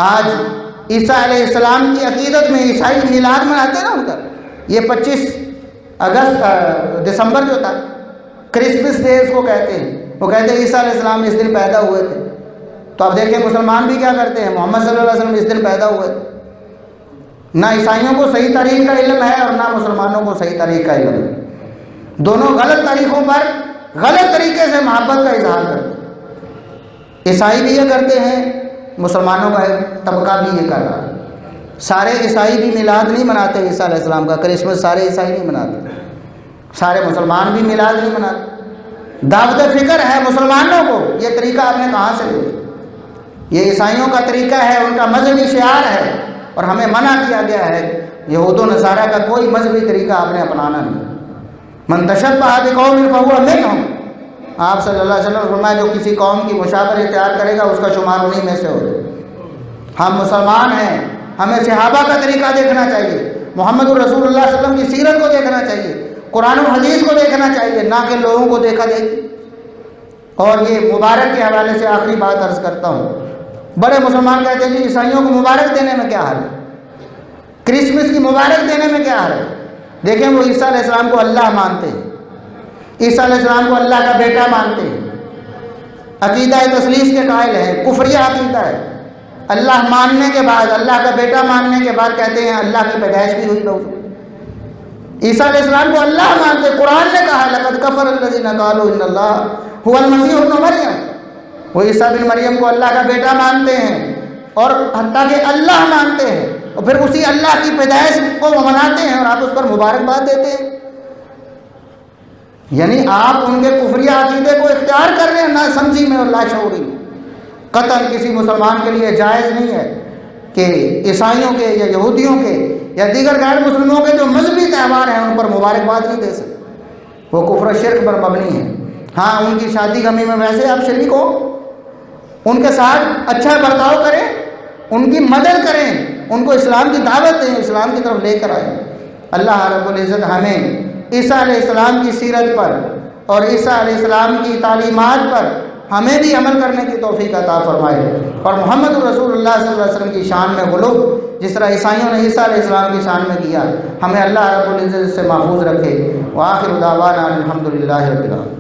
آج عیسیٰ علیہ السلام کی عقیدت میں عیسائی میلاد مناتے ہیں نا ان کا، یہ 25 دسمبر جو تھا کرسمس ڈے اس کو کہتے ہیں، وہ کہتے ہیں عیسیٰ علیہ السلام اس دن پیدا ہوئے تھے۔ تو اب دیکھیں مسلمان بھی کیا کرتے ہیں، محمد صلی اللہ علیہ وسلم اس دن پیدا ہوئے تھے۔ نہ عیسائیوں کو صحیح تاریخ کا علم ہے اور نہ مسلمانوں کو صحیح تاریخ کا علم ہے، دونوں غلط طریقوں پر غلط طریقے سے محبت کا اظہار کرتے ہیں۔ عیسائی بھی یہ کرتے ہیں، مسلمانوں کا طبقہ بھی یہ کر رہا ہے۔ سارے عیسائی بھی میلاد نہیں مناتے عیسیٰ علیہ السلام کا، کرسمس سارے عیسائی نہیں مناتے، سارے مسلمان بھی میلاد نہیں مناتے۔ دعوت فکر ہے مسلمانوں کو، یہ طریقہ آپ نے کہاں سے لیا؟ یہ عیسائیوں کا طریقہ ہے، ان کا مذہبی شعار ہے، اور ہمیں منع کیا گیا ہے یہود و نصارہ کا کوئی مذہبی طریقہ آپ نے اپنانا نہیں۔ من تشبہ بقوم فہو منہم، آپ صلی اللہ علیہ وسلم نے فرمایا جو کسی قوم کی مشابہت اختیار کرے گا اس کا شمار انہیں میں سے ہوگا۔ ہم مسلمان ہیں، ہمیں صحابہ کا طریقہ دیکھنا چاہیے، محمد الرسول اللہ صلی اللہ علیہ وسلم کی سیرت کو دیکھنا چاہیے، قرآن و حدیث کو دیکھنا چاہیے، نہ کہ لوگوں کو دیکھا دیکھی۔ اور یہ مبارک کے حوالے سے آخری بات عرض کرتا ہوں، بڑے مسلمان کہتے ہیں کہ عیسائیوں کو مبارک دینے میں کیا حرج ہے، کرسمس کی مبارک دینے میں کیا حرج ہے؟ دیکھیں وہ عیسیٰ علیہ السلام کو اللہ مانتے ہیں، عیسیٰ علیہ السلام کو اللہ کا بیٹا مانتے ہیں، عقیدہ تثلیث کے قائل ہیں، کفریہ عقیدہ ہے۔ اللہ ماننے کے بعد، اللہ کا بیٹا ماننے کے بعد کہتے ہیں اللہ کی پیدائش بھی ہوئی لوگ۔ عیسیٰ علیہ السلام کو اللہ مانتے، قرآن نے کہا لقد کفر الذین قالوا ان اللہ هو المسیح ابن مریم، وہ عیسیٰ بن مریم کو اللہ کا بیٹا مانتے ہیں اور حتیٰ کہ اللہ مانتے ہیں، اور پھر اسی اللہ کی پیدائش کو مناتے ہیں اور آپ اس پر مبارکباد دیتے ہیں۔ یعنی آپ ان کے کفریہ عقیدے کو اختیار کر رہے ہیں نہ سمجھی میں اور لاشعوری میں۔ قطعاً کسی مسلمان کے لیے جائز نہیں ہے کہ عیسائیوں کے یا یہودیوں کے یا دیگر غیر مسلموں کے جو مذہبی تہوار ہیں ان پر مبارکباد نہیں دے سکتے، وہ کفر و شرک پر مبنی ہے۔ ہاں ان کی شادی غمی میں ویسے آپ شریک ہو، ان کے ساتھ اچھا برتاؤ کریں، ان کی مدد کریں، ان کو اسلام کی دعوت دیں، اسلام کی طرف لے کر آئیں۔ اللہ رب العزت ہمیں عیسیٰ علیہ السلام کی سیرت پر اور عیسیٰ علیہ السلام کی تعلیمات پر ہمیں بھی عمل کرنے کی توفیق عطا فرمائے، اور محمد الرسول اللہ صلی اللہ علیہ وسلم کی شان میں غلو جس طرح عیسائیوں نے عیسیٰ علیہ السلام کی شان میں کیا، ہمیں اللہ رب العزت سے محفوظ رکھے۔ وآخر دعوانا الحمدللہ رب العالمین۔